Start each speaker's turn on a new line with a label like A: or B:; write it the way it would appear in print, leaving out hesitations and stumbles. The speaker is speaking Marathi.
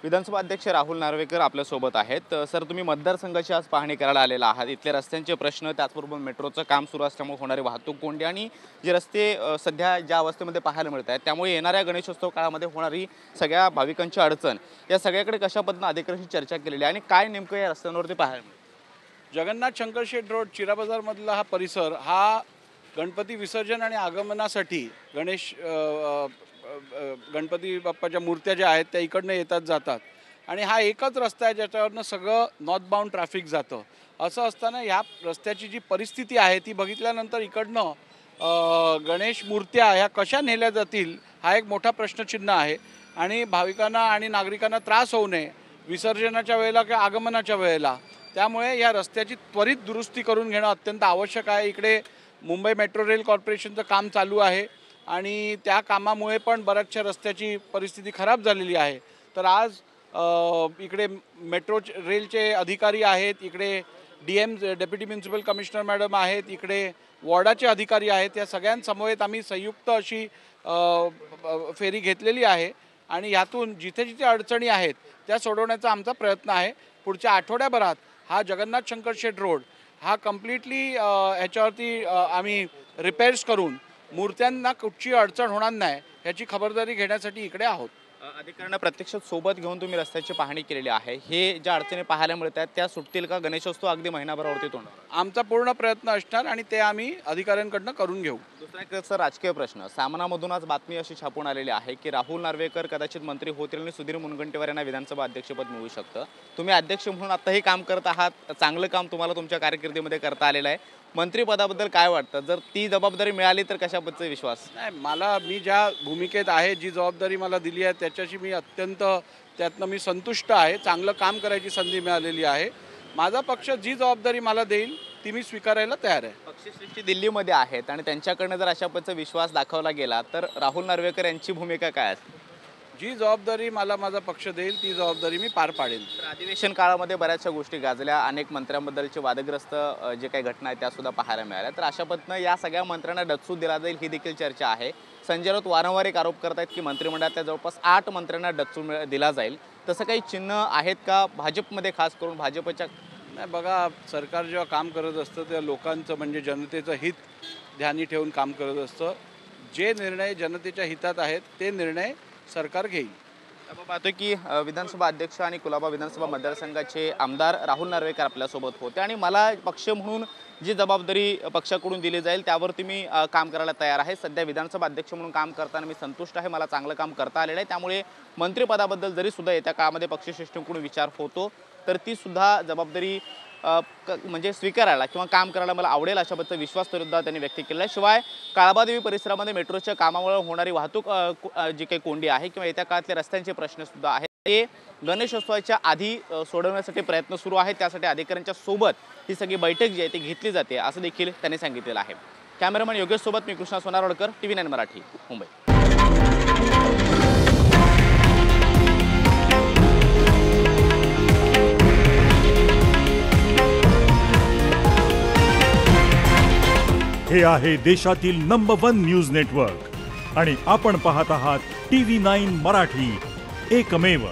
A: विधानसभा अध्यक्ष राहुल नार्वेकर आपल्यासोबत आहेत। सर, तुम्ही मतदारसंघाची आज पाहणी करायला आलेला आहात। इथले रस्त्यांचे प्रश्न, त्याचबरोबर मेट्रोचं काम सुरू असल्यामुळे होणारी वाहतूक कोंडी आणि जे रस्ते सध्या ज्या अवस्थेमध्ये पाहायला मिळत आहेत, त्यामुळे येणाऱ्या गणेशोत्सव काळामध्ये होणारी सगळ्या भाविकांची अडचण, या सगळ्याकडे कशा पद्धतीने अधिकाऱ्यांशी चर्चा केलेली आहे आणि काय नेमकं या रस्त्यांवरती पाहायला मिळतं?
B: जगन्नाथ शंकर शेट रोड चिरा बाजारमधला हा परिसर हा गणपती विसर्जन आणि आगमनासाठी गणपती बाप्पाच्या मूर्त्या ज्या आहेत त्या इकडनं येतात जातात आणि हा एकच रस्ता आहे ज्याच्यावरनं सगळं नॉर्थ बाउंड ट्रॅफिक जातं। असं असताना ह्या रस्त्याची जी परिस्थिती आहे ती बघितल्यानंतर इकडनं गणेश मूर्त्या ह्या कशा नेल्या जातील हा एक मोठा प्रश्नचिन्ह आहे आणि भाविकांना आणि नागरिकांना त्रास होऊ नये विसर्जनाच्या वेळेला किंवा आगमनाच्या वेळेला, त्यामुळे या रस्त्याची त्वरित दुरुस्ती करून घेणं अत्यंत आवश्यक आहे। इकडे मुंबई मेट्रो रेल कॉर्पोरेशनचं काम चालू आहे आणि त्या कामामुळे पण बऱ्याचशा रस्त्याची परिस्थिती खराब झालेली आहे। तर आज इकडे मेट्रो रेलचे अधिकारी आहेत, इकडे डेप्युटी म्युन्सिपल कमिशनर मॅडम आहेत, इकडे वॉर्डाचे अधिकारी आहेत, या सगळ्यांसमवेत आम्ही संयुक्त अशी फेरी घेतलेली आहे आणि यातून जिथे जिथे अडचणी आहेत त्या सोडवण्याचा आमचा प्रयत्न आहे। पुढच्या आठवड्याभरात हा जगन्नाथ शंकर शेट रोड हा कम्प्लिटली ह्याच्यावरती आम्ही रिपेअर्स करून मूर्त्यांना कुठची अडचण होणार नाही ह्याची खबरदारी घेण्यासाठी इकडे आहोत।
A: अधिकाऱ्यांना प्रत्यक्षात सोबत घेऊन तुम्ही रस्त्याची पाहणी केलेली आहे। हे ज्या अडचणी पाहायला मिळत आहेत त्या सुटतील का? गणेशोत्सव अगदी महिनाभरावरती होणार?
B: आमचा पूर्ण प्रयत्न असणार आणि ते आम्ही अधिकाऱ्यांकडून करून घेऊ।
A: दुसरा एक सर, राजकीय प्रश्न, सामनामधून आज बातमी अशी छापून आलेली आहे की राहुल नार्वेकर कदाचित मंत्री होतील आणि सुधीर मुनगंटीवार यांना विधानसभा अध्यक्षपद मिळू शकतं। तुम्ही अध्यक्ष म्हणून आताही काम करत आहात, चांगलं काम तुम्हाला तुमच्या कारकिर्दीमध्ये करता आलेलं आहे। मंत्रिपदाबद्दल काय वाटतं? जर ती जबाबदारी मिळाली तर कशा पद्धतीचा विश्वास?
B: नाही, मी ज्या भूमिकेत आहे, जी जबाबदारी मला दिली आहे त्याच्याशी मी अत्यंत त्यातनं मी संतुष्ट आहे। चांगलं काम करायची संधी मिळालेली आहे। माझा पक्ष जी जबाबदारी मला देईल ती मी स्वीकारायला तयार आहे।
A: पक्षश्रेष्ठी दिल्लीमध्ये आहेत आणि त्यांच्याकडनं जर अशा पद्धतीचा विश्वास दाखवला गेला तर राहुल नार्वेकर यांची भूमिका काय असेल?
B: जी जबाबदारी मला माझा पक्ष देईल ती जबाबदारी मी पार पाडेल।
A: अधिवेशन काळामध्ये बऱ्याचशा गोष्टी गाजल्या, अनेक मंत्र्यांबद्दलचे वादग्रस्त जे काही घटना आहेत त्यासुद्धा पाहायला मिळाल्या। तर अशा पद्धतीनं या सगळ्या मंत्र्यांना डच्चू दिला जाईल ही देखील चर्चा आहे। संजय राऊत वारंवार एक आरोप करत आहेत की मंत्रिमंडळातल्या जवळपास 8 मंत्र्यांना डच्चू दिला जाईल। तसं काही चिन्ह आहेत का भाजपमध्ये, खास करून भाजपच्या?
B: नाही, बघा, सरकार जेव्हा काम करत असतं तेव्हा लोकांचं म्हणजे जनतेचं हित ध्यानी ठेवून काम करत असतं। जे निर्णय जनतेच्या हितात आहेत ते निर्णय सरकार घेईल।
A: आपण पाहतोय की विधानसभा अध्यक्ष आणि कुलाबा विधानसभा मतदारसंघाचे आमदार राहुल नार्वेकर आपल्यासोबत होते आणि मला पक्ष म्हणून जी जबाबदारी पक्षाकडून दिली जाईल त्यावरती मी काम करायला तयार आहे। सध्या विधानसभा अध्यक्ष म्हणून काम करताना मी संतुष्ट आहे, मला चांगलं काम करता आलेलं आहे। त्यामुळे मंत्रिपदाबद्दल जरी सुद्धा येत्या काळामध्ये पक्षश्रेष्ठींकडून विचार होतो तर ती सुद्धा जबाबदारी म्हणजे स्वीकारायला किंवा काम करायला मला आवडेल अशा पद्धतीचा विश्वास सुद्धा त्यांनी व्यक्त केला आहे। शिवाय काळबादेवी परिसरामध्ये मेट्रोच्या कामामुळे होणारी वाहतूक जी काही कोंडी आहे किंवा येत्या काळातले रस्त्यांचे प्रश्न सुद्धा आहेत ते गणेशोत्सवाच्या आधी सोडवण्यासाठी प्रयत्न सुरू आहेत। त्यासाठी अधिकाऱ्यांच्या सोबत ही सगळी बैठक जी आहे ती घेतली जाते असं देखील त्यांनी सांगितलेलं आहे। कॅमेरामॅन योगेश सोबत मी कृष्णा सोनारवडकर, TV9 मराठी, मुंबई।
C: हे आहे देशातील नंबर 1 न्यूज नेटवर्क आणि आपण पाहत आहात TV9 मराठी, एकमेव।